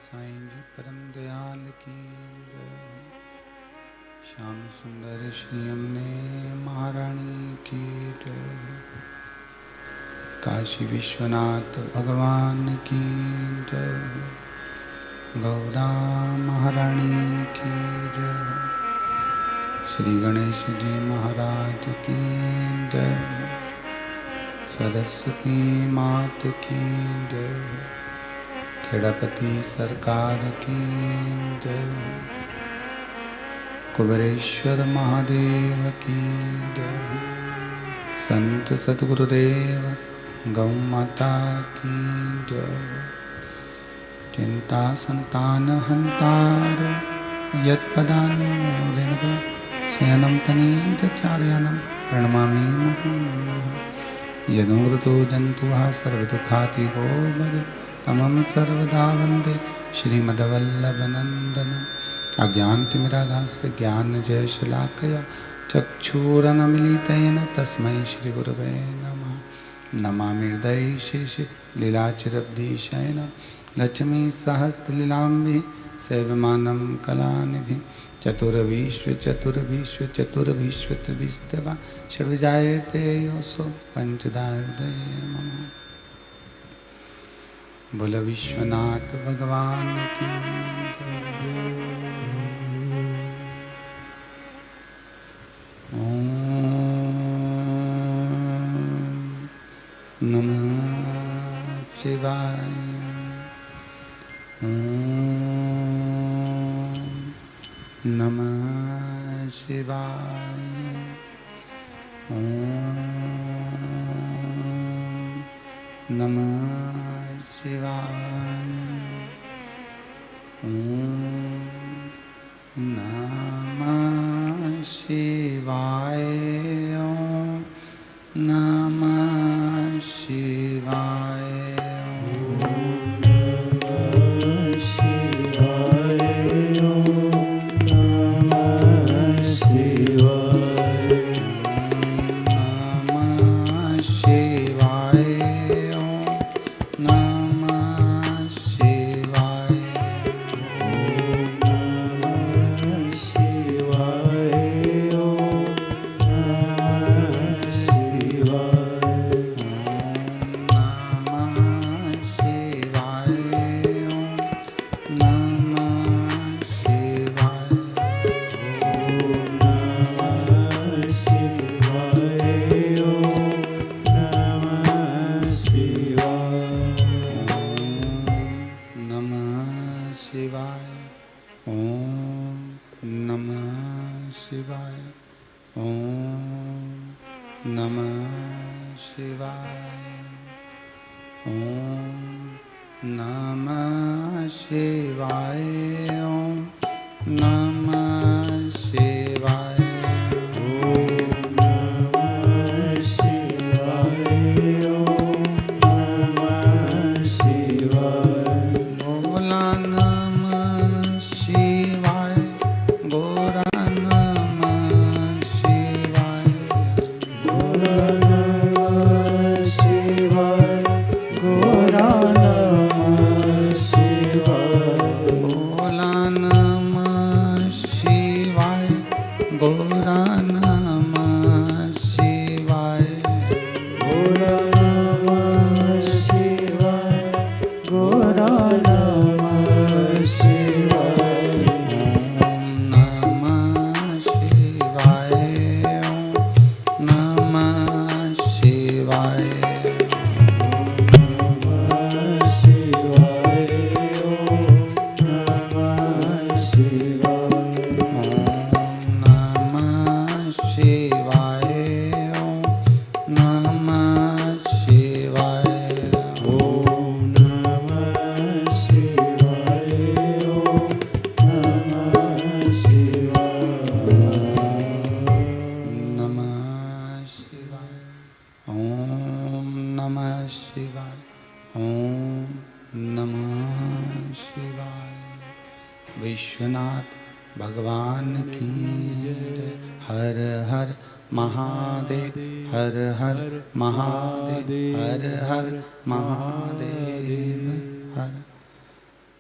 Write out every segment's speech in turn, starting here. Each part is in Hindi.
साईं जी परम दयाल की जय। श्याम सुंदर श्री यमुने महारानी की जय। काशी विश्वनाथ भगवान की जय। गौरा महारानी की जय। श्री गणेश जी महाराज की जय। सरस्वती मात की जय। खेड़ापति सरकार की जय। कुबेरेश्वर महादेव की जय। संत सद्गुरुदेव गौ माता की जय। चिंता संतान हंतार यत्पदानुरेणव शयनं तनीन्द्रचार्यानं प्रणमामि मुहुर्मुहुः। यदुमृतो जन्तुः सर्वदुःखातिगो भवेत् तमं सर्वदा वन्दे श्रीमद्वल्लभनन्दनम्। अज्ञानतिमिरागास्य ज्ञानजयशलाकया चक्षुरुन्मीलितेन तस्मै श्रीगुरवे नमः। नमामि हृदये शेषे लीलाचिरब्धिशयनं लक्ष्मीसहस्रलीलाम्बिः सेव्यमानं कलानिधिं। चतुर्विश्वचतुर्विश्वचतुर्विश्वत्रिविस्तवा षड्विजायते योऽसो पञ्चधा हृदये मम। बोल विश्वनाथ भगवान की जय। ओम नमः शिवाय। ओम नमः शिवाय। ओम नमः शिवाय। ओम नमः शिवाय। ओम नमः शिवाय।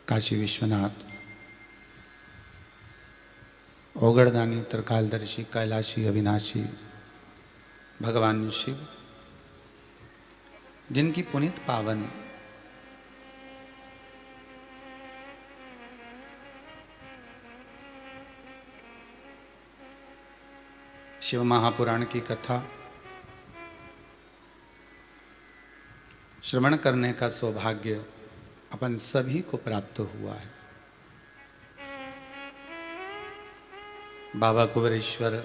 काशी विश्वनाथ, ओगड़दानी, त्रिकालदर्शी, कैलाशी, अविनाशी भगवान शिव, जिनकी पुनीत पावन शिव महापुराण की कथा श्रवण करने का सौभाग्य अपन सभी को प्राप्त हुआ है। बाबा कुबेरेश्वर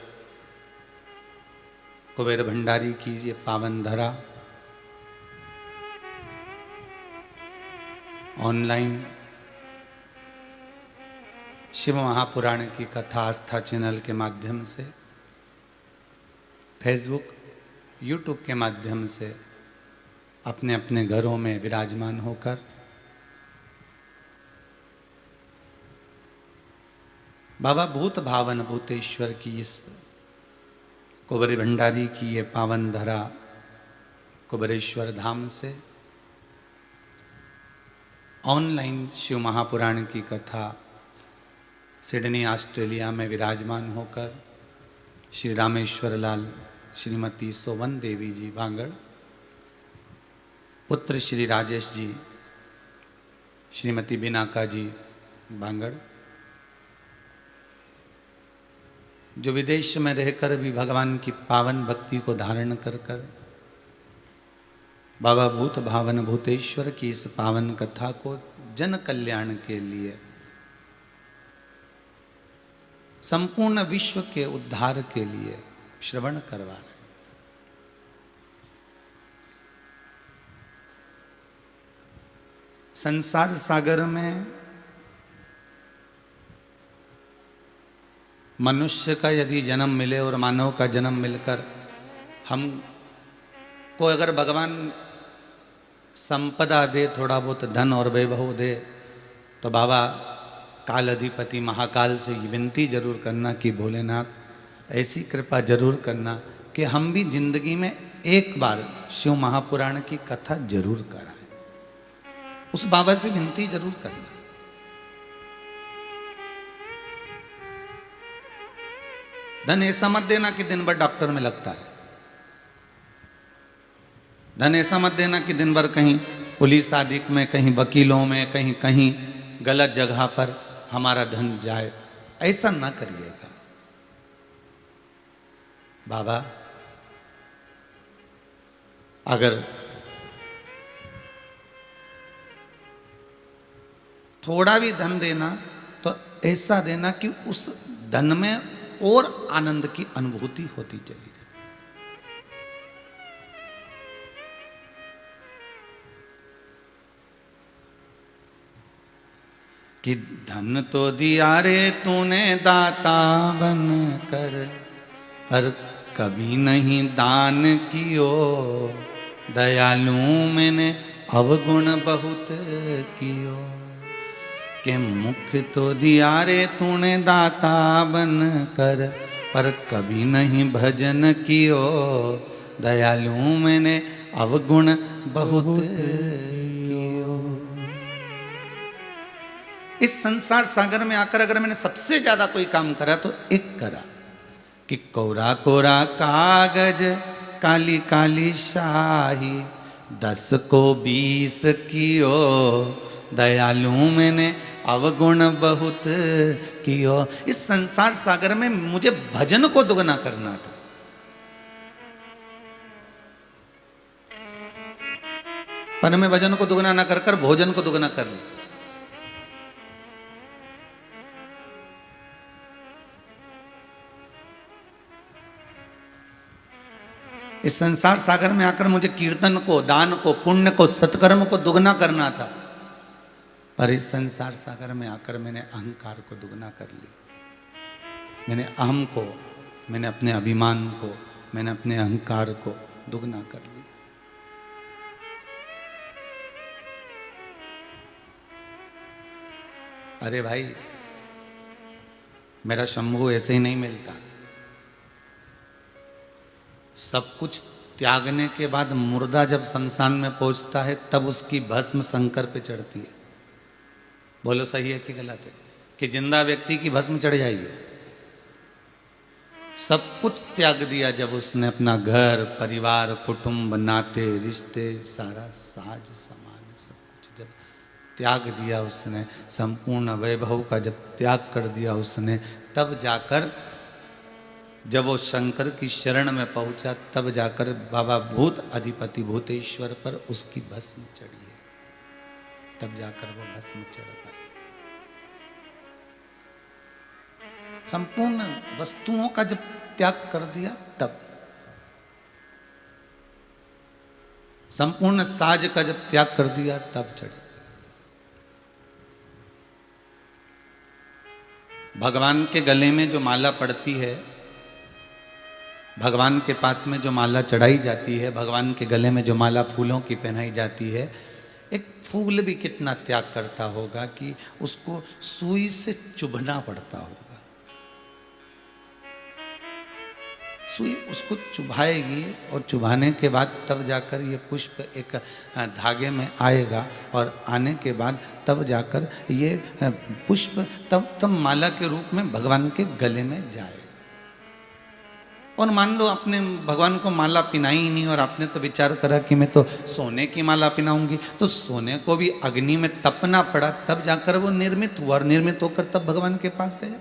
कुबेर भंडारी की ये पावन धरा ऑनलाइन शिव महापुराण की कथा आस्था चैनल के माध्यम से, फेसबुक, यूट्यूब के माध्यम से अपने अपने घरों में विराजमान होकर बाबा भूत भावन भूतेश्वर की इस कुबेर भंडारी की ये पावन धरा कुबेरेश्वर धाम से ऑनलाइन शिव महापुराण की कथा सिडनी ऑस्ट्रेलिया में विराजमान होकर श्री रामेश्वर लाल, श्रीमती सोवन देवी जी भांगड़, पुत्र श्री राजेश जी, श्रीमती बिनाका जी भांगड़, जो विदेश में रहकर भी भगवान की पावन भक्ति को धारण कर कर बाबा भूत भावन भूतेश्वर की इस पावन कथा को जन कल्याण के लिए, संपूर्ण विश्व के उद्धार के लिए श्रवण करवा रहे। संसार सागर में मनुष्य का यदि जन्म मिले और मानव का जन्म मिलकर हम को अगर भगवान संपदा दे, थोड़ा बहुत धन और वैभव दे, तो बाबा काल अधिपति महाकाल से ये विनती जरूर करना कि भोलेनाथ ऐसी कृपा जरूर करना कि हम भी जिंदगी में एक बार शिव महापुराण की कथा जरूर कराएं। उस बाबा से विनती जरूर करना। धन ऐसा मत देना कि दिन भर डॉक्टर में लगता रहे। धन ऐसा मत देना कि दिन भर कहीं पुलिस आदि में, कहीं वकीलों में, कहीं कहीं गलत जगह पर हमारा धन जाए। ऐसा ना करिएगा। बाबा अगर थोड़ा भी धन देना तो ऐसा देना कि उस धन में और आनंद की अनुभूति होती चली जाए। कि धन तो दिया रे तूने दाता बन कर, पर कभी नहीं दान कियो, दयालु मैंने अवगुण बहुत कियो। के मुख तो दिया रे तूने दाता बन कर, पर कभी नहीं भजन कियो, दयालु मैंने अवगुण बहुत कियो। इस संसार सागर में आकर अगर मैंने सबसे ज्यादा कोई काम करा तो एक करा कि कोरा कोरा कागज काली काली शाही, 10 को 20 कियो, दयालु मैंने अवगुण बहुत कियो। इस संसार सागर में मुझे भजन को दुगना करना था। पर मैं भजन को दुगना ना कर कर भोजन को दुगना कर ली। इस संसार सागर में आकर मुझे कीर्तन को, दान को, पुण्य को, सत्कर्म को दुगना करना था। पर इस संसार सागर में आकर मैंने अहंकार को दुगना कर लिया। मैंने अहम को, मैंने अपने अभिमान को, मैंने अपने अहंकार को दुगना कर लिया। अरे भाई, मेरा शंभू ऐसे ही नहीं मिलता। सब कुछ त्यागने के बाद मुर्दा जब शमशान में पहुंचता है तब उसकी भस्म शंकर पे चढ़ती है। बोलो सही है कि गलत है? कि जिंदा व्यक्ति की भस्म चढ़ जाएगी। सब कुछ त्याग दिया जब उसने, अपना घर, परिवार, कुटुंब, नाते, रिश्ते, सारा साज सामान सब कुछ जब त्याग दिया उसने, संपूर्ण वैभव का जब त्याग कर दिया उसने, तब जाकर जब वो शंकर की शरण में पहुंचा, तब जाकर बाबा भूत अधिपति भूतेश्वर पर उसकी भस्म चढ़ी है, तब जाकर वो भस्म चढ़ पाई। संपूर्ण वस्तुओं का जब त्याग कर दिया, तब संपूर्ण साज का जब त्याग कर दिया, तब चढ़ी। भगवान के गले में जो माला पड़ती है, भगवान के पास में जो माला चढ़ाई जाती है, भगवान के गले में जो माला फूलों की पहनाई जाती है, एक फूल भी कितना त्याग करता होगा कि उसको सुई से चुभना पड़ता होगा। सुई उसको चुभाएगी और चुभाने के बाद तब जाकर ये पुष्प एक धागे में आएगा, और आने के बाद तब जाकर ये पुष्प तब माला के रूप में भगवान के गले में जाएगा। और मान लो आपने भगवान को माला पिनाई ही नहीं, और आपने तो विचार करा कि मैं तो सोने की माला पिनाऊंगी, तो सोने को भी अग्नि में तपना पड़ा, तब जाकर वो निर्मित हुआ, और निर्मित होकर तब भगवान के पास गया।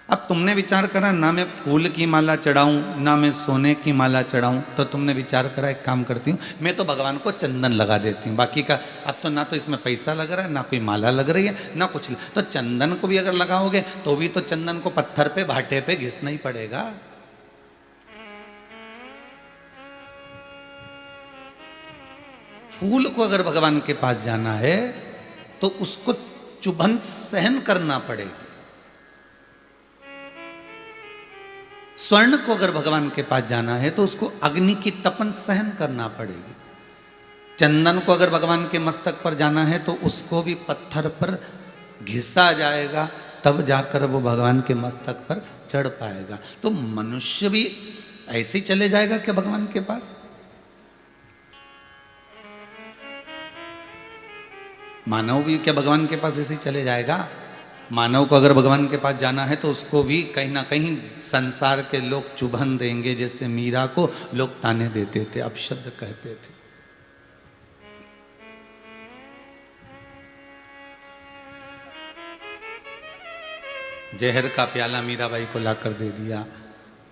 अब तुमने विचार करा ना मैं फूल की माला चढ़ाऊं, ना मैं सोने की माला चढ़ाऊं, तो तुमने विचार करा एक काम करती हूँ, मैं तो भगवान को चंदन लगा देती हूँ, बाकी का अब तो ना तो इसमें पैसा लग रहा है, ना कोई माला लग रही है, ना कुछ। तो चंदन को भी अगर लगाओगे तो भी तो चंदन को पत्थर पे, भाटे पे घिसना ही पड़ेगा। फूल को अगर भगवान के पास जाना है तो उसको चुभन सहन करना पड़ेगी। स्वर्ण को अगर भगवान के पास जाना है तो उसको अग्नि की तपन सहन करना पड़ेगी। चंदन को अगर भगवान के मस्तक पर जाना है तो उसको भी पत्थर पर घिसा जाएगा, तब जाकर वो भगवान के मस्तक पर चढ़ पाएगा। तो मनुष्य भी ऐसे ही चले जाएगा क्या भगवान के पास? मानव भी क्या भगवान के पास ऐसे ही चले जाएगा? मानव को अगर भगवान के पास जाना है तो उसको भी कहीं ना कहीं संसार के लोग चुभन देंगे, जैसे मीरा को लोग ताने देते थे, अपशब्द कहते थे। जहर का प्याला मीराबाई को लाकर दे दिया,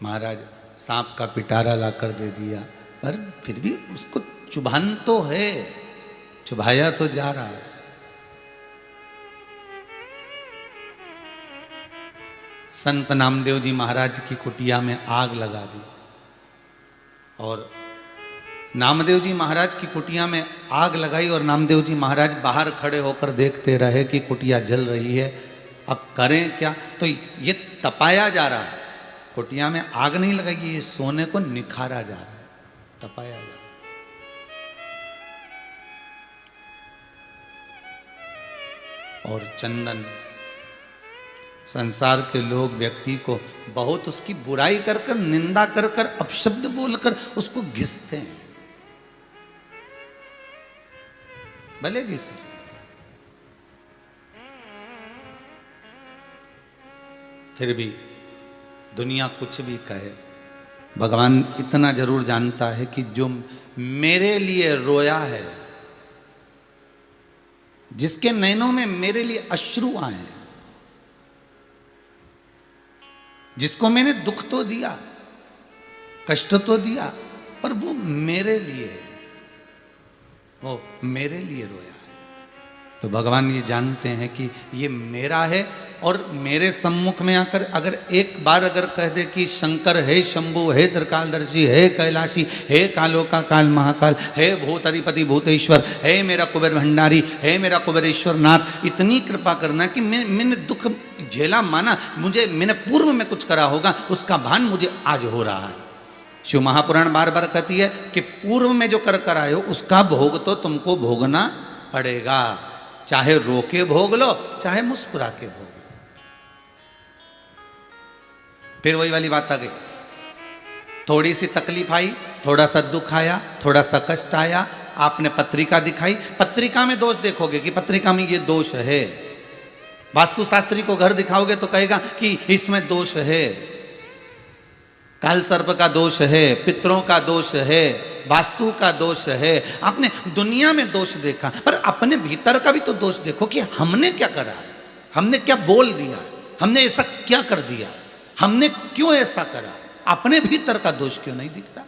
महाराज सांप का पिटारा लाकर दे दिया, पर फिर भी उसको चुभन तो है, चुभाया तो जा रहा है। संत नामदेव जी महाराज की कुटिया में आग लगा दी, और नामदेव जी महाराज की कुटिया में आग लगाई, और नामदेव जी महाराज बाहर खड़े होकर देखते रहे कि कुटिया जल रही है, अब करें क्या? तो ये तपाया जा रहा है, कुटिया में आग नहीं लगाई, ये सोने को निखारा जा रहा है, तपाया जा रहा है। और चंदन, संसार के लोग व्यक्ति को बहुत उसकी बुराई कर कर, निंदा कर कर, अपशब्द बोलकर उसको घिसते हैं, भले घिसे। फिर भी दुनिया कुछ भी कहे, भगवान इतना जरूर जानता है कि जो मेरे लिए रोया है, जिसके नैनों में मेरे लिए अश्रु आए हैं, जिसको मैंने दुख तो दिया, कष्ट तो दिया, पर वो मेरे लिए, वो मेरे लिए रोया है। तो भगवान ये जानते हैं कि ये मेरा है, और मेरे सम्मुख में आकर अगर एक बार अगर कह दे कि शंकर है, शंभु है, त्रिकालदर्शी है, कैलाशी है, कालो का काल महाकाल है, भूत अधिपति भूतेश्वर है, मेरा कुबेर भंडारी है, मेरा कुबेरेश्वर नाथ, इतनी कृपा करना कि मैंने दुख झेला, माना, मुझे मैंने पूर्व में कुछ करा होगा, उसका भान मुझे आज हो रहा है। शिव महापुराण बार बार कहती है कि पूर्व में जो कर आए हो उसका भोग तो तुमको भोगना पड़ेगा, चाहे रो के भोग लो, चाहे मुस्कुरा के भोग लो। फिर वही वाली बात आ गई, थोड़ी सी तकलीफ आई, थोड़ा सा दुख आया, थोड़ा सा कष्ट आया, आपने पत्रिका दिखाई, पत्रिका में दोष देखोगे कि पत्रिका में ये दोष है। वास्तुशास्त्री को घर दिखाओगे तो कहेगा कि इसमें दोष है, काल सर्प का दोष है, पितरों का दोष है, वास्तु का दोष है। आपने दुनिया में दोष देखा, पर अपने भीतर का भी तो दोष देखो कि हमने क्या करा, हमने क्या बोल दिया, हमने ऐसा क्या कर दिया, हमने क्यों ऐसा करा। अपने भीतर का दोष क्यों नहीं दिखता।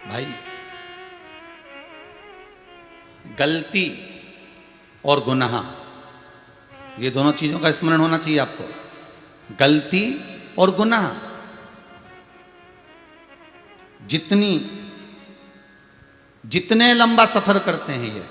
भाई, गलती और गुनाह, ये दोनों चीजों का स्मरण होना चाहिए आपको। गलती और गुनाह, जितने लंबा सफर करते हैं, ये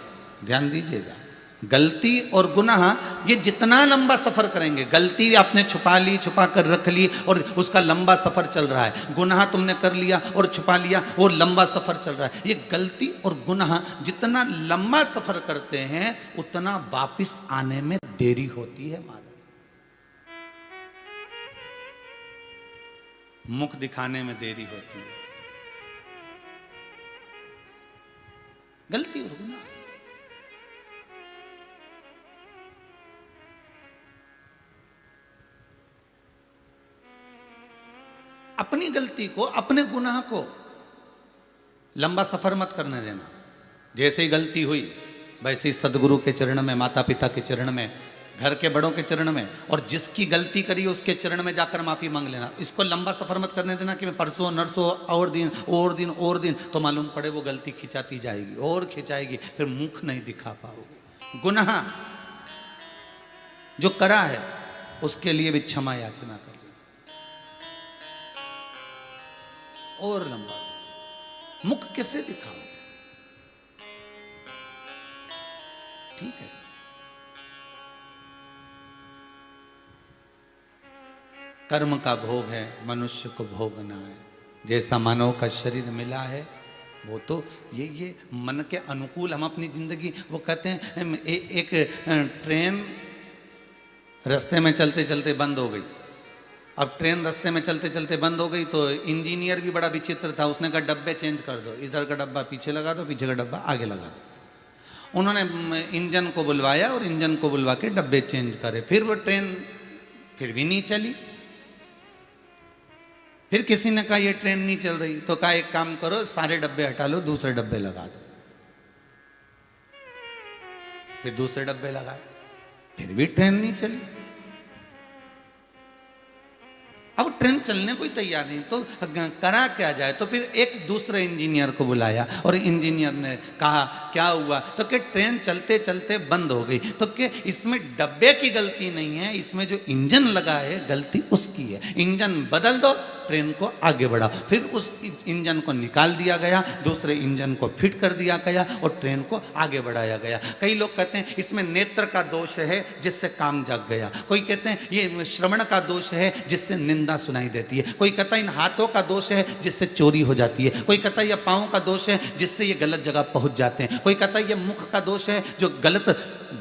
ध्यान दीजिएगा, गलती और गुनाह ये जितना लंबा सफर करेंगे, गलती आपने छुपा ली, छुपा कर रख ली और उसका लंबा सफर चल रहा है, गुनाह तुमने कर लिया और छुपा लिया और लंबा सफर चल रहा है। ये गलती और गुनाह जितना लंबा सफर करते हैं उतना वापिस आने में देरी होती है महाराज। मुख दिखाने में देरी होती है, गलती और गुनाह। अपनी गलती को, अपने गुनाह को लंबा सफर मत करने देना। जैसे ही गलती हुई वैसे ही सदगुरु के चरण में, माता पिता के चरण में, घर के बड़ों के चरण में, और जिसकी गलती करी उसके चरण में जाकर माफी मांग लेना। इसको लंबा सफर मत करने देना कि मैं परसों नरसों और दिन, तो मालूम पड़े वो गलती खिंचाती जाएगी और खिंचाएगी, फिर मुख नहीं दिखा पाओगे। गुनाह जो करा है उसके लिए भी क्षमा याचना कर और लंबा मुख किसे दिखाओ। ठीक है, कर्म का भोग है, मनुष्य को भोगना है। जैसा मानव का शरीर मिला है वो तो ये मन के अनुकूल हम अपनी जिंदगी, वो कहते हैं एक ट्रेन रास्ते में चलते चलते बंद हो गई। अब ट्रेन रास्ते में चलते चलते बंद हो गई तो इंजीनियर भी बड़ा विचित्र था, उसने कहा डब्बे चेंज कर दो, इधर का डब्बा पीछे लगा दो, पीछे का डब्बा आगे लगा दो। उन्होंने इंजन को बुलवाया और इंजन को बुलवा के डब्बे चेंज करे, फिर वो ट्रेन फिर भी नहीं चली। फिर किसी ने कहा ये ट्रेन नहीं चल रही, तो कहा एक काम करो, सारे डब्बे हटा लो, दूसरे डब्बे लगा दो। फिर दूसरे डब्बे लगाए, फिर भी ट्रेन नहीं चली। अब ट्रेन चलने को ही तैयार नहीं, तो करा क्या जाए। तो फिर एक दूसरे इंजीनियर को बुलाया और इंजीनियर ने कहा क्या हुआ, तो कि ट्रेन चलते चलते बंद हो गई। तो कि इसमें डब्बे की गलती नहीं है, इसमें जो इंजन लगा है गलती उसकी है। इंजन बदल दो, ट्रेन को आगे बढ़ा। फिर उस इंजन को निकाल दिया गया, दूसरे इंजन को फिट कर दिया गया और ट्रेन को आगे बढ़ाया गया। कई लोग कहते हैं इसमें नेत्र का दोष है जिससे काम जग गया, कोई कहते हैं ये श्रवण का दोष है जिससे निंदा सुनाई देती है, कोई कहता है इन हाथों का दोष है जिससे चोरी हो जाती है, कोई कहता है ये पाँव का दोष है जिससे ये गलत जगह पहुंच जाते हैं, कोई कहता है ये मुख का दोष है जो गलत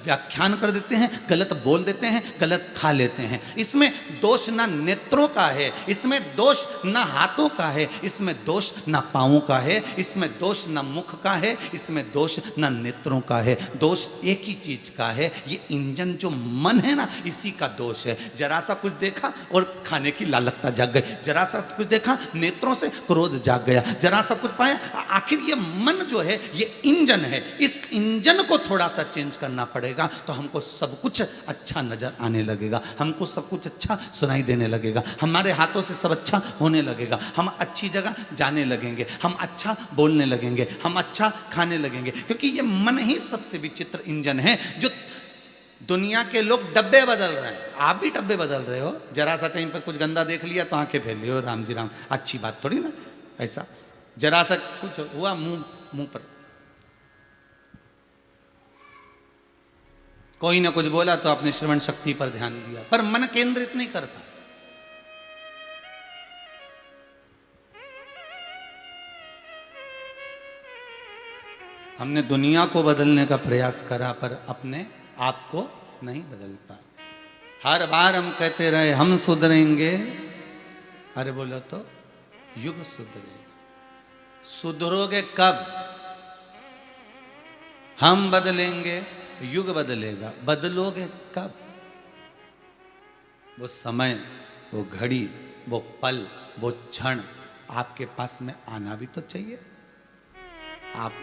व्याख्यान कर देते हैं, गलत बोल देते हैं, गलत खा लेते हैं। इसमें दोष ना नेत्रों का है, इसमें दोष ना हाथों का है, इसमें दोष ना पाँवों का है, इसमें दोष ना मुख का है, इसमें दोष ना नेत्रों का है। दोष एक ही चीज का है, ये इंजन जो मन है ना, इसी का दोष है। जरा सा कुछ देखा और खाने की लालकता जाग गई, जरा सा कुछ देखा नेत्रों से क्रोध जाग गया, जरा सा कुछ पाया। आखिर ये मन जो है ये इंजन है, इस इंजन को थोड़ा सा चेंज करना पड़ेगा तो हमको सब कुछ अच्छा नजर आने लगेगा, हमको सब कुछ अच्छा सुनाई देने लगेगा, हमारे हाथों से सब अच्छा होने लगेगा, हम अच्छी जगह जाने लगेंगे, हम अच्छा बोलने लगेंगे, हम अच्छा खाने लगेंगे। क्योंकि ये मन ही सबसे विचित्र इंजन है जो दुनिया के लोग डब्बे बदल रहे हैं। आप भी डब्बे बदल रहे हो, जरा सा कहीं पर कुछ गंदा देख लिया तो आंखें फेर लियो, राम जी राम, अच्छी बात थोड़ी ना। ऐसा जरा सा कुछ हुआ मुंह पर कोई ना कुछ बोला तो आपने श्रवण शक्ति पर ध्यान दिया, पर मन केंद्रित नहीं कर पाए। हमने दुनिया को बदलने का प्रयास करा पर अपने आप को नहीं बदल पाए। हर बार हम कहते रहे हम सुधरेंगे, अरे बोलो तो युग सुधरेगा। सुधरोगे कब? हम बदलेंगे, युग बदलेगा। बदलोगे कब? वो समय, वो घड़ी, वो पल, वो क्षण आपके पास में आना भी तो चाहिए। आप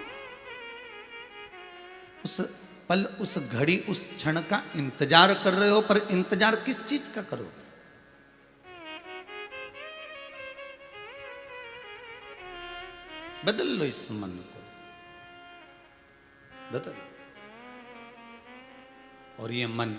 उस पल, उस घड़ी, उस क्षण का इंतजार कर रहे हो, पर इंतजार किस चीज का करोगे? बदल लो इस मन को, बदल। और ये मन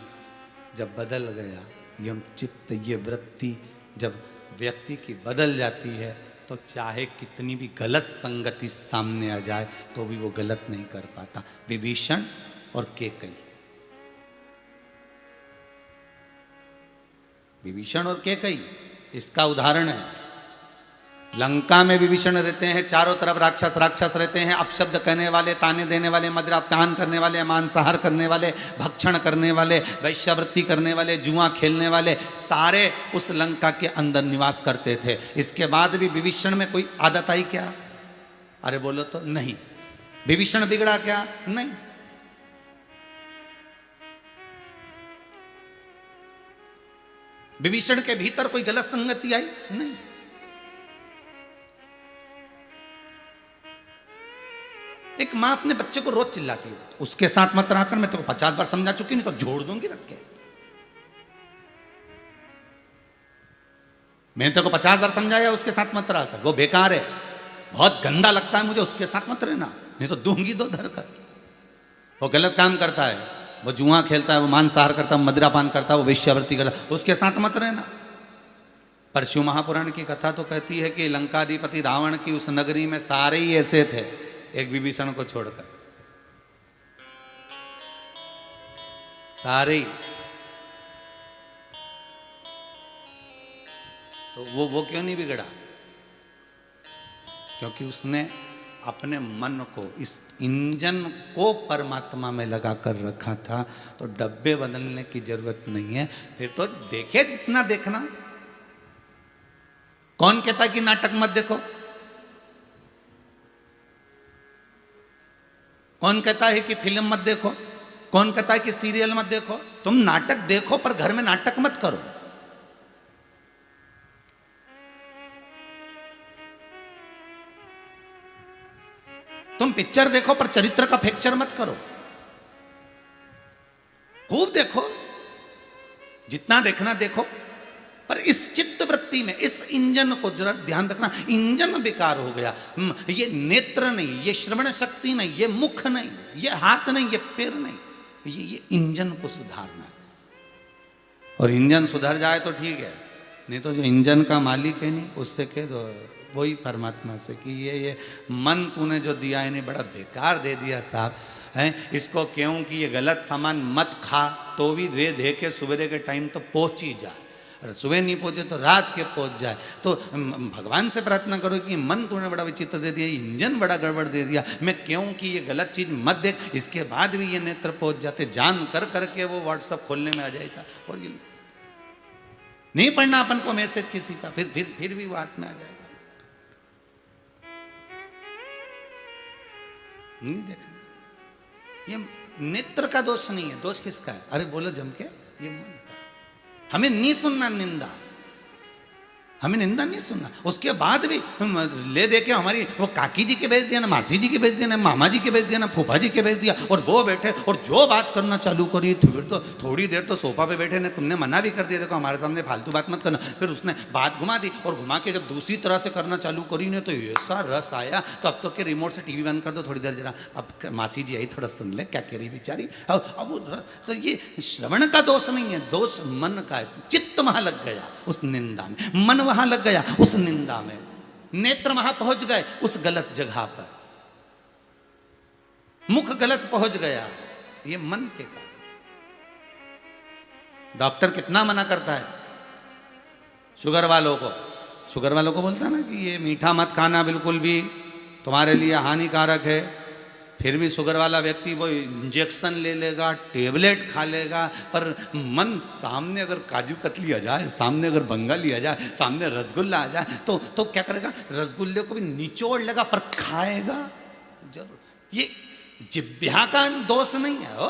जब बदल गया, ये चित्त, ये वृत्ति जब व्यक्ति की बदल जाती है, तो चाहे कितनी भी गलत संगति सामने आ जाए तो भी वो गलत नहीं कर पाता। विभीषण और केकई, विभीषण और केकई इसका उदाहरण है। लंका में विभीषण रहते हैं, चारों तरफ राक्षस राक्षस रहते हैं, अपशब्द कहने वाले, ताने देने वाले, मदिरापान करने वाले, मांसाहार करने वाले, भक्षण करने वाले, वैश्यावृत्ति करने वाले, जुआ खेलने वाले, सारे उस लंका के अंदर निवास करते थे। इसके बाद भी विभीषण में कोई आदत आई क्या? अरे बोलो तो नहीं। विभीषण बिगड़ा क्या? नहीं। विभीषण के भीतर कोई गलत संगति आई? नहीं। एक मां अपने बच्चे को रोज चिल्लाती है, उसके साथ मत रहा कर, मैं तेरे को 50 बार समझा चुकी, नहीं तो जोड़ दूंगी रख के। मैंने तेरे को 50 बार समझाया, उसके साथ मत रहा कर, वो बेकार है, बहुत गंदा लगता है मुझे, उसके साथ मत रहना, नहीं तो दूंगी दो धर कर। वो गलत काम करता है, वो जुआ खेलता है, वो मांसाहार करता है, मदिरापान करता है, वो वेश्यावृत्ति करता है, उसके साथ मत रहना। पर शिव महापुराण की कथा तो कहती है कि लंकाधिपति रावण की उस नगरी में सारे ही ऐसे थे, एक विभीषण को छोड़कर सारे। तो वो क्यों नहीं बिगड़ा? क्योंकि उसने अपने मन को, इस इंजन को परमात्मा में लगा कर रखा था। तो डब्बे बदलने की जरूरत नहीं है। फिर तो देखे जितना देखना। कौन कहता है कि नाटक मत देखो? कौन कहता है कि फिल्म मत देखो? कौन कहता है कि सीरियल मत देखो? तुम नाटक देखो, पर घर में नाटक मत करो। तुम पिक्चर देखो, पर चरित्र का फ्रैक्चर मत करो। खूब देखो, जितना देखना देखो, पर इस चित्त वृत्ति में, इस इंजन को जरा ध्यान रखना। इंजन बेकार हो गया। ये नेत्र नहीं, ये श्रवण शक्ति नहीं, ये मुख नहीं, ये हाथ नहीं, ये पैर नहीं, ये इंजन को सुधारना है। और इंजन सुधर जाए तो ठीक है, नहीं तो जो इंजन का मालिक है नहीं, उससे कह दो, वही परमात्मा से कि ये मन तूने जो दिया है नहीं, बड़ा बेकार दे दिया साहब है। इसको क्यों कि ये गलत सामान मत खा, तो भी दे के सवेरे के टाइम तो पहुंच ही जाए। अरे सुबह नहीं पहुंचे तो रात के पहुंच जाए। तो भगवान से प्रार्थना करो कि मन तूने बड़ा विचित्र दे दिया, इंजन बड़ा गड़बड़ दे दिया, मैं क्यों कि ये गलत चीज मत देख। इसके बाद भी ये नेत्र पहुंच जाते, जान कर करके वो व्हाट्सएप खोलने में आ जाएगा। और ये नहीं पढ़ना अपन को मैसेज किसी का, फिर भी वो हाथ में आ जाएगा। नहीं देखना। ये नेत्र का दोष नहीं है, दोष किसका है? अरे बोलो जम के, ये मन का। हमें नहीं सुनना निंदा, हमें निंदा नहीं सुनना। उसके बाद भी ले दे के हमारी वो काकी जी के भेज दिया ना, मासी जी के भेज दिया ना, मामा जी के भेज दिया ना, फूफा जी के भेज दिया, और वो बैठे और जो बात करना चालू करी। फिर तो थोड़ी देर तो सोफा पे बैठे ने, तुमने मना भी कर दिया, देखो हमारे सामने फालतू बात मत करना। फिर उसने बात घुमा दी, और घुमा के जब दूसरी तरह से करना चालू करी ने, तो ऐसा रस आया। तो अब तो के रिमोट से टीवी बंद कर दो थोड़ी देर जरा, अब मासी जी आई थोड़ा सुन ले क्या कह रही बेचारी। अब वो रस, तो ये श्रवण का दोष नहीं है, दोष मन का है। चित्त वहां लग गया उस निंदा में, मन वहां लग गया उस निंदा में, नेत्र वहां पहुंच गए उस गलत जगह पर, मुख गलत पहुंच गया, ये मन के कारण। डॉक्टर कितना मना करता है शुगर वालों को बोलता ना कि ये मीठा मत खाना, बिल्कुल भी तुम्हारे लिए हानिकारक है। फिर भी शुगर वाला व्यक्ति वो इंजेक्शन ले लेगा, टेबलेट खा लेगा, पर मन सामने अगर काजू कतली आ जाए, सामने अगर बंगाली आ जाए, सामने रसगुल्ला आ जाए, तो क्या करेगा? रसगुल्ले को भी निचोड़ लेगा पर खाएगा जरूर। ये जिह्वा का दोष नहीं है हो,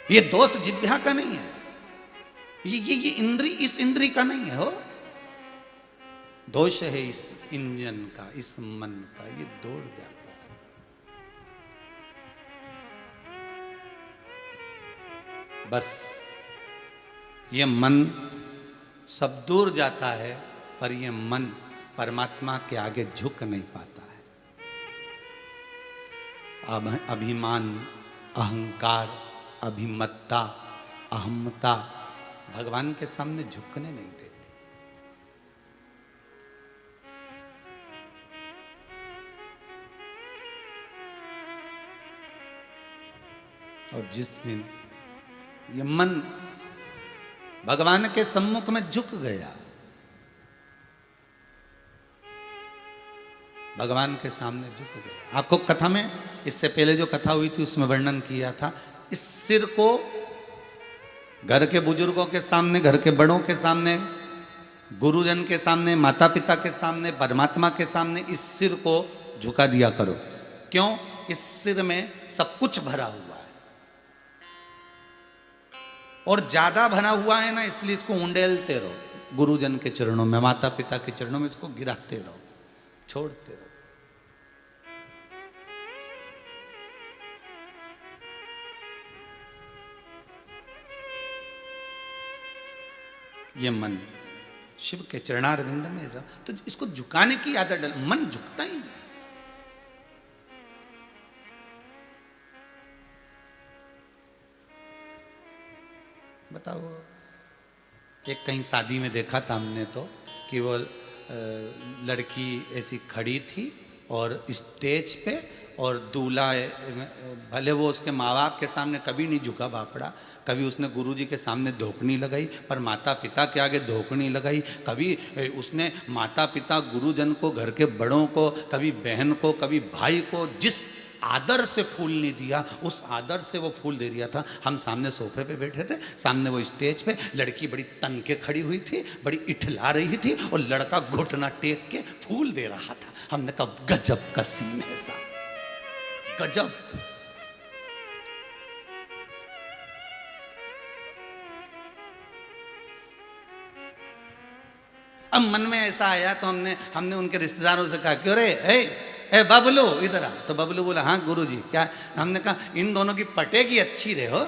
ये दोष जिह्वा का नहीं है, ये इंद्री, इस इंद्री का नहीं है हो, दोष है इस इंजन का, इस मन का, ये दौड़ जाता है। बस ये मन सब दूर जाता है, पर ये मन परमात्मा के आगे झुक नहीं पाता है। अब अभिमान, अहंकार, अभिमत्ता, अहमता भगवान के सामने झुकने नहीं देते। और जिस दिन ये मन भगवान के सम्मुख में झुक गया, भगवान के सामने झुक गया। आपको कथा में, इससे पहले जो कथा हुई थी उसमें वर्णन किया था, इस सिर को घर के बुजुर्गों के सामने, घर के बड़ों के सामने, गुरुजन के सामने, माता पिता के सामने, परमात्मा के सामने इस सिर को झुका दिया करो। क्यों? इस सिर में सब कुछ भरा हुआ है और ज्यादा भरा हुआ है ना, इसलिए इसको उंडेलते रहो गुरुजन के चरणों में, माता पिता के चरणों में इसको गिराते रहो, छोड़ते रहो। ये मन शिव के चरणारविंद में रह, तो इसको झुकाने की आदत डाल, मन झुकता ही नहीं। बताओ, एक कहीं शादी में देखा था हमने तो कि वो लड़की ऐसी खड़ी थी और स्टेज पे, और दूल्हा भले वो उसके माँ बाप के सामने कभी नहीं झुका बापड़ा, कभी उसने गुरुजी के सामने धोखनी लगाई, पर माता पिता के आगे धोखनी लगाई, कभी उसने माता पिता गुरुजन को, घर के बड़ों को, कभी बहन को, कभी भाई को जिस आदर से फूल नहीं दिया, उस आदर से वो फूल दे दिया था। हम सामने सोफे पे बैठे थे, सामने वो स्टेज पे लड़की बड़ी तन के खड़ी हुई थी, बड़ी इठला रही थी, और लड़का घुटना टेक के फूल दे रहा था। हमने कहा गजब का सीन है साहब, गजब। अब मन में ऐसा आया तो हमने उनके रिश्तेदारों से कहा, क्यों रे ए बबलू इधर आ। तो बबलू बोला, हाँ गुरुजी क्या? हमने कहा इन दोनों की पटेगी अच्छी रहे हो,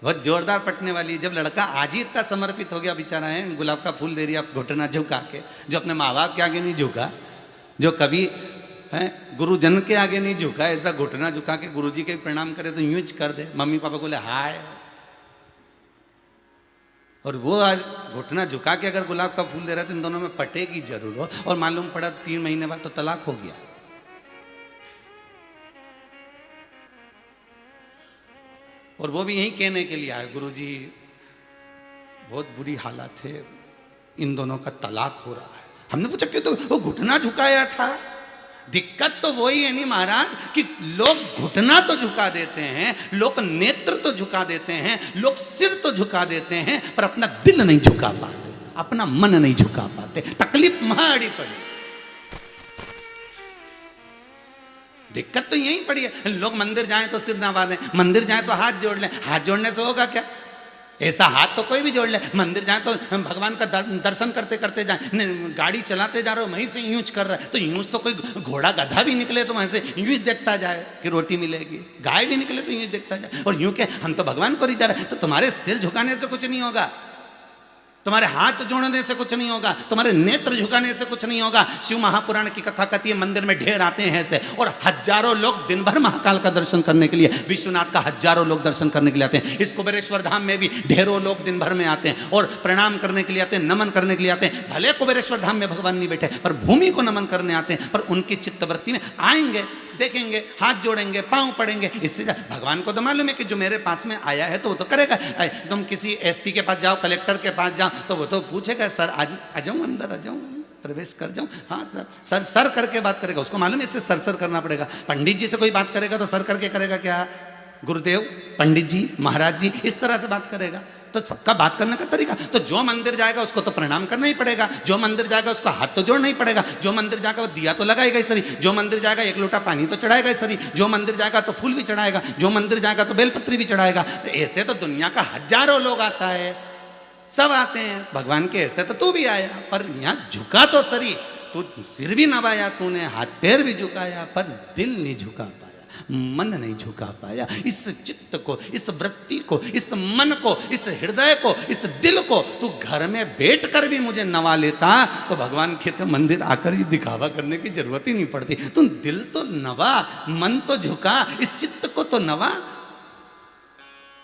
बहुत जोरदार पटने वाली। जब लड़का आज ही इतना समर्पित हो गया बेचारा है, गुलाब का फूल दे रही आप घुटना झुका के, जो अपने माँ बाप के आगे नहीं झुका, जो कभी है गुरुजन के आगे नहीं झुका, ऐसा घुटना झुका के गुरुजी के प्रणाम करे तो यूं कर दे, मम्मी पापा बोले हाय। और वो आज घुटना झुका के अगर गुलाब का फूल दे रहा है तो इन दोनों में पटेगी जरूर हो। और मालूम पड़ा 3 महीने बाद तो तलाक हो गया। और वो भी यही कहने के लिए आए, गुरुजी बहुत बुरी हालत है, इन दोनों का तलाक हो रहा है। हमने पूछा क्यों? तो वो घुटना झुकाया था। दिक्कत तो वही है नहीं महाराज कि लोग घुटना तो झुका देते हैं, लोग नेत्र तो झुका देते हैं, लोग सिर तो झुका देते हैं, पर अपना दिल नहीं झुका पाते, अपना मन नहीं झुका पाते। तकलीफ महाड़ी पड़ी, दिक्कत तो यही पड़ी है। लोग मंदिर जाएं तो सिर ना बांधें, मंदिर जाएं तो हाथ जोड़ लें। हाथ जोड़ने से होगा क्या? ऐसा हाथ तो कोई भी जोड़ ले। मंदिर जाए तो भगवान का दर्शन करते करते जाए। गाड़ी चलाते जा रहे हो, वहीं से यूज कर रहा है तो यूज तो कोई घोड़ा गधा भी निकले तो वहीं से यूं देखता जाए कि रोटी मिलेगी, गाय भी निकले तो यूं देखता जाए। और यूं के हम तो भगवान को रिझा रहे हैं। तो तुम्हारे सिर झुकाने से कुछ नहीं होगा, तुम्हारे हाथ जोड़ने से कुछ नहीं होगा, तुम्हारे नेत्र झुकाने से कुछ नहीं होगा। शिव महापुराण की कथा कहती है मंदिर में ढेर आते हैं ऐसे, और हजारों लोग दिन भर महाकाल का दर्शन करने के लिए, विश्वनाथ का हजारों लोग दर्शन करने के लिए आते हैं। इस कुबेरेश्वर धाम में भी ढेरों लोग दिन भर में आते हैं और प्रणाम करने के लिए आते हैं, नमन करने के लिए आते हैं। भले कुबेरेश्वर धाम में भगवान नहीं बैठे, पर भूमि को नमन करने आते हैं। पर उनकी चित्तवृत्ति में आएंगे, देखेंगे, हाथ जोड़ेंगे, पांव पड़ेंगे। इससे भगवान को तो मालूम है कि जो मेरे पास में आया है तो वो तो करेगा। तुम किसी एसपी के पास जाओ, कलेक्टर के पास जाओ, तो वो तो पूछेगा सर आ जाऊं अंदर, आ जाऊं, प्रवेश कर जाऊं? हाँ सर, सर सर करके बात करेगा, उसको मालूम है इससे सर सर करना पड़ेगा। पंडित जी से कोई बात करेगा तो सर करके करेगा क्या? गुरुदेव, पंडित जी, महाराज जी, इस तरह से बात करेगा। तो सबका बात करने का तरीका, तो जो मंदिर जाएगा उसको तो प्रणाम करना ही पड़ेगा, जो मंदिर जाएगा उसको हाथ तो जोड़ना ही पड़ेगा, जो मंदिर जाएगा वो दिया तो लगाएगा ही सरी, जो मंदिर जाएगा एक लोटा पानी तो चढ़ाएगा ही सरी, जो मंदिर जाएगा तो फूल भी चढ़ाएगा, जो मंदिर जाएगा तो बेलपत्री भी चढ़ाएगा। तो ऐसे तो दुनिया का हजारों लोग आता है, सब आते हैं भगवान के, ऐसे तो तू भी आया, पर यहाँ झुका तो सरी, तू सिर भी नवाया तूने, हाथ पैर भी झुकाया, पर दिल नहीं झुका पाया, मन नहीं झुका पाया। इस चित्त को, इस वृत्ति को, इस मन को, इस हृदय को, इस दिल को तू घर में बैठ कर भी मुझे नवा लेता तो भगवान कहते मंदिर आकर ही दिखावा करने की जरूरत ही नहीं पड़ती। तू दिल तो नवा, मन तो झुका, इस चित्त को तो नवा।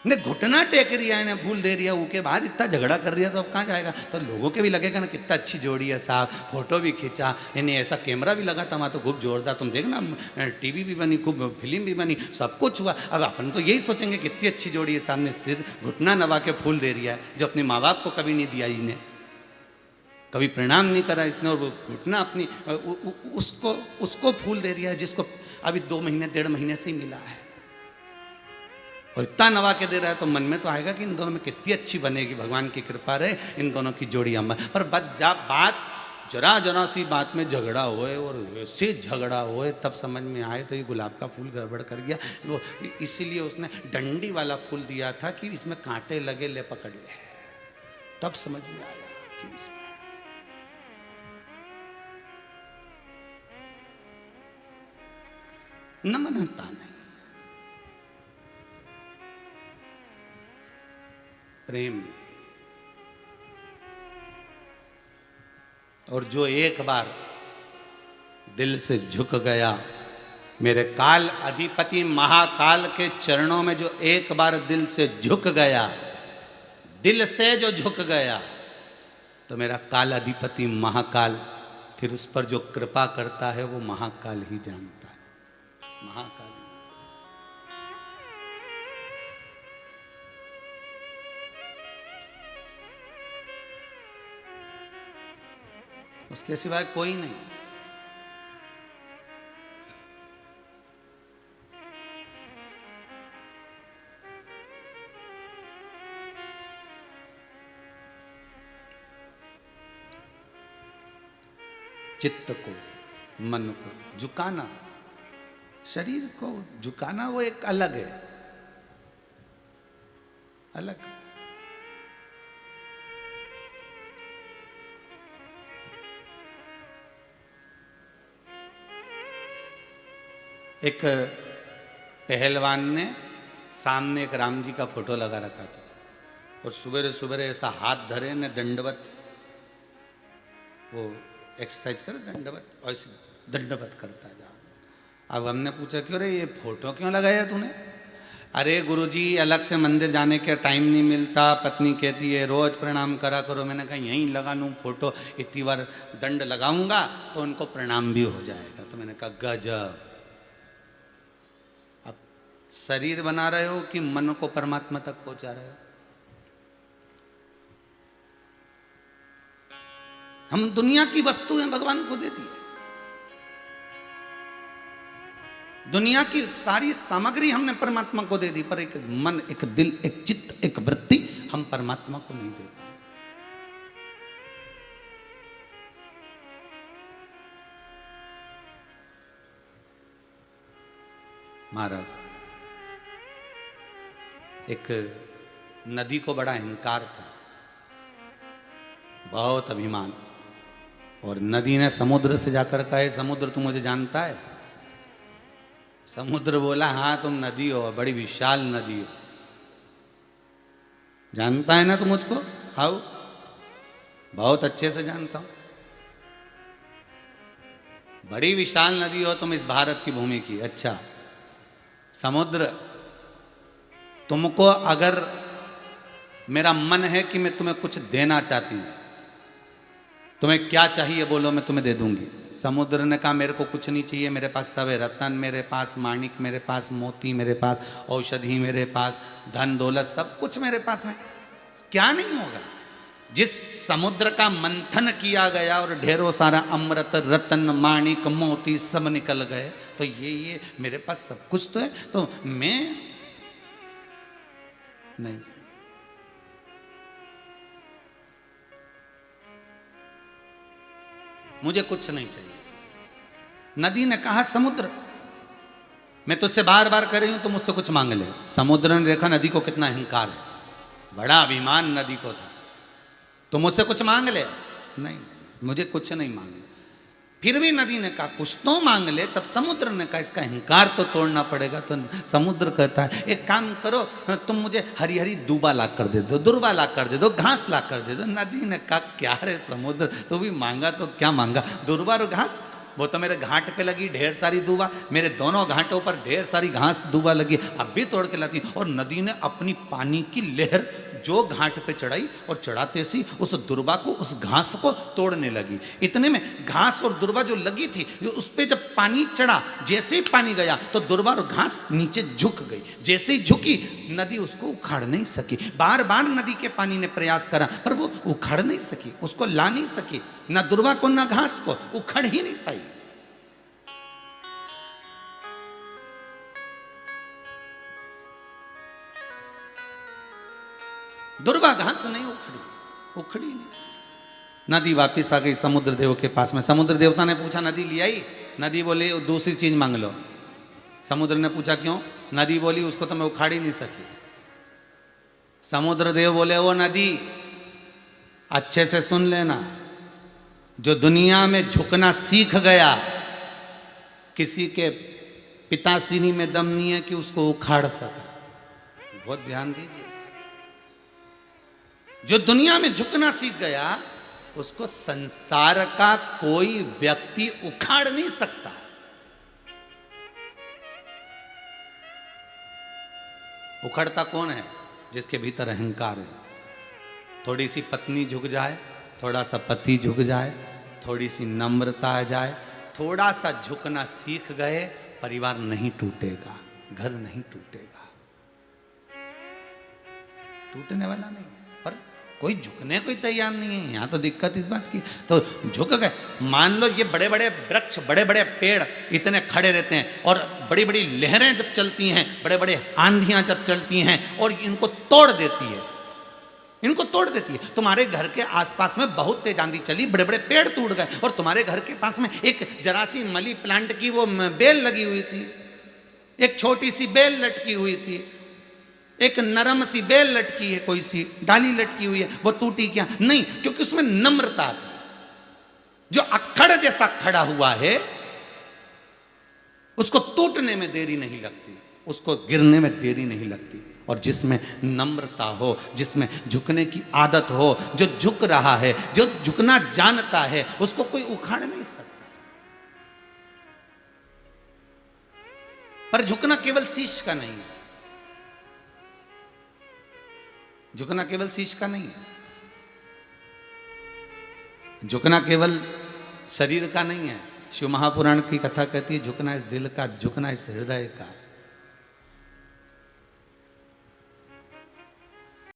ने घुटना टेक रिया है, फूल दे रिया, उसके बाद इतना झगड़ा कर रिया, तो अब कहाँ जाएगा? तो लोगों के भी लगेगा ना कितना अच्छी जोड़ी है साहब, फोटो भी खींचा, इन्हें ऐसा कैमरा भी लगा था वहाँ, तो खूब जोरदार, तुम देखना टीवी भी बनी, खूब फिल्म भी बनी, सब कुछ हुआ। अब अपन तो यही सोचेंगे कितनी अच्छी जोड़ी है, सामने सिर घुटना नवा के फूल दे रिया है, जो अपने माँ बाप को कभी नहीं दिया इन्हें, कभी प्रणाम नहीं करा इसने, और वो घुटना अपनी उसको फूल दे रिया है जिसको अभी 2 महीने 1.5 महीने से ही मिला है, और इतना नवा के दे रहा है। तो मन में तो आएगा कि इन दोनों में कितनी अच्छी बनेगी, भगवान की कृपा रहे, इन दोनों की जोड़ी अम्मा। पर बात जरा जरा सी बात में झगड़ा होए, और ऐसे झगड़ा होए तब समझ में आए तो ये गुलाब का फूल गड़बड़ कर गया, वो इसीलिए उसने डंडी वाला फूल दिया था कि इसमें कांटे लगे, ले पकड़ ले, तब समझ में आया कि इसमें नमनता नहीं, प्रेम। और जो एक बार दिल से झुक गया, मेरे काल अधिपति महाकाल के चरणों में जो एक बार दिल से झुक गया, दिल से जो झुक गया, तो मेरा काल अधिपति महाकाल फिर उस पर जो कृपा करता है वो महाकाल ही जानता है, महाकाल। उसके सिवाय कोई नहीं। चित्त को, मन को झुकाना, शरीर को झुकाना, वो एक अलग है, अलग। एक पहलवान ने सामने एक राम जी का फोटो लगा रखा था, और सुबह सुबह ऐसा हाथ धरे ने दंडवत, वो एक्सरसाइज करे दंडवत, और ऐसे दंडवत करता जा। अब हमने पूछा क्यों रे ये फोटो क्यों लगाया तूने? अरे गुरुजी अलग से मंदिर जाने का टाइम नहीं मिलता, पत्नी कहती है रोज प्रणाम करा करो। मैंने कहा यहीं लगा लूँ फोटो, इतनी बार दंड लगाऊंगा तो उनको प्रणाम भी हो जाएगा। तो मैंने कहा गजब। अब शरीर बना रहे हो कि मन को परमात्मा तक पहुंचा रहे हो? हम दुनिया की वस्तुएं भगवान को दे दी, दुनिया की सारी सामग्री हमने परमात्मा को दे दी, पर एक मन, एक दिल, एक चित्त, एक वृत्ति हम परमात्मा को नहीं दे पाए। महाराज, एक नदी को बड़ा अहंकार था, बहुत अभिमान, और नदी ने समुद्र से जाकर कहा समुद्र तू मुझे जानता है? समुद्र बोला हाँ तुम नदी हो, बड़ी विशाल नदी हो, जानता है ना तू मुझको? हाउ, बहुत अच्छे से जानता हूं, बड़ी विशाल नदी हो तुम इस भारत की भूमि की। अच्छा समुद्र, तुमको अगर मेरा मन है कि मैं तुम्हें कुछ देना चाहती हूं, तुम्हें क्या चाहिए बोलो, मैं तुम्हें दे दूंगी। समुद्र ने कहा मेरे को कुछ नहीं चाहिए, मेरे पास सब है, रतन मेरे पास, माणिक मेरे पास, मोती मेरे पास, औषधि मेरे पास, धन दौलत सब कुछ मेरे पास में, क्या नहीं होगा? जिस समुद्र का मंथन किया गया और ढेरों सारा अमृत रतन माणिक मोती सब निकल गए, तो ये मेरे पास सब कुछ तो है, तो मैं नहीं। मुझे कुछ नहीं चाहिए। नदी ने कहा समुद्र, मैं तुझसे बार बार कर रही हूं, तो मुझसे कुछ मांग ले। समुद्र ने देखा नदी को कितना अहंकार है, बड़ा अभिमान नदी को था, तो मुझसे कुछ मांग ले। नहीं, मुझे कुछ नहीं मांगना। फिर भी नदी ने कहा कुछ तो मांग ले। तब समुद्र ने कहा इसका अहंकार तो तोड़ना पड़ेगा। तो समुद्र कहता है एक काम करो, तुम मुझे हरी हरी दूबा ला कर दे दो, दुर्बा ला कर दे दो, घास ला कर दे दो। नदी ने कहा क्या रे समुद्र, तू भी मांगा तो क्या मांगा, दुर्बा और घास? वो तो मेरे घाट पे लगी ढेर सारी दूबा, मेरे दोनों घाटों पर ढेर सारी घास दूबा लगी, अब भी तोड़ के लाती। और नदी ने अपनी पानी की लहर जो घाट पे चढ़ाई और चढ़ाते सी उस दुर्बा को, उस घास को तोड़ने लगी। इतने में घास और दुर्बा जो लगी थी, उस पे जब पानी चढ़ा, जैसे ही पानी गया तो दुर्बा और घास नीचे झुक गई। जैसे ही झुकी, नदी उसको उखाड़ नहीं सकी। बार बार नदी के पानी ने प्रयास करा, पर वो उखाड़ नहीं सकी, उसको ला नहीं सकी, ना दुर्बा को ना घास को, उखड़ ही नहीं पाई। दुर्बा घास नहीं उखड़ी नहीं। नदी वापिस आ गई समुद्र देव के पास में। समुद्र देवता ने पूछा नदी ले आई? नदी बोली दूसरी चीज मांग लो। समुद्र ने पूछा क्यों? नदी बोली उसको तो मैं उखाड़ ही नहीं सकी। समुद्र देव बोले वो नदी अच्छे से सुन लेना, जो दुनिया में झुकना सीख गया, किसी के पितासीनी में दम नहीं है कि उसको उखाड़ सके। बहुत ध्यान दीजिए, जो दुनिया में झुकना सीख गया उसको संसार का कोई व्यक्ति उखाड़ नहीं सकता। उखड़ता कौन है? जिसके भीतर अहंकार है। थोड़ी सी पत्नी झुक जाए, थोड़ा सा पति झुक जाए, थोड़ी सी नम्रता आ जाए, थोड़ा सा झुकना सीख गए, परिवार नहीं टूटेगा, घर नहीं टूटेगा, टूटने वाला नहीं है। पर कोई झुकने कोई तैयार नहीं है। यहाँ तो दिक्कत इस बात की, तो झुक गए। मान लो ये बड़े बड़े वृक्ष, बड़े बड़े पेड़ इतने खड़े रहते हैं, और बड़ी बड़ी लहरें जब चलती हैं, बड़े बड़े आंधियां जब चलती हैं और इनको तोड़ देती है, इनको तोड़ देती है। तुम्हारे घर के आसपास में बहुत तेज आंधी चली, बड़े बड़े पेड़ टूट गए, और तुम्हारे घर के पास में एक जरा सी मनी प्लांट की वो बेल लगी हुई थी, एक छोटी सी बेल लटकी हुई थी, एक नरम सी बेल लटकी है, कोई सी डाली लटकी हुई है, वो टूटी क्या? नहीं, क्योंकि उसमें नम्रता थी। जो अखड़ जैसा खड़ा हुआ है उसको टूटने में देरी नहीं लगती, उसको गिरने में देरी नहीं लगती। और जिसमें नम्रता हो, जिसमें झुकने की आदत हो, जो झुक रहा है, जो झुकना जानता है, उसको कोई उखाड़ नहीं सकता। पर झुकना केवल शीश का नहीं है, झुकना केवल शीश का नहीं है, झुकना केवल शरीर का नहीं है। शिव महापुराण की कथा कहती है झुकना इस दिल का, झुकना इस हृदय का।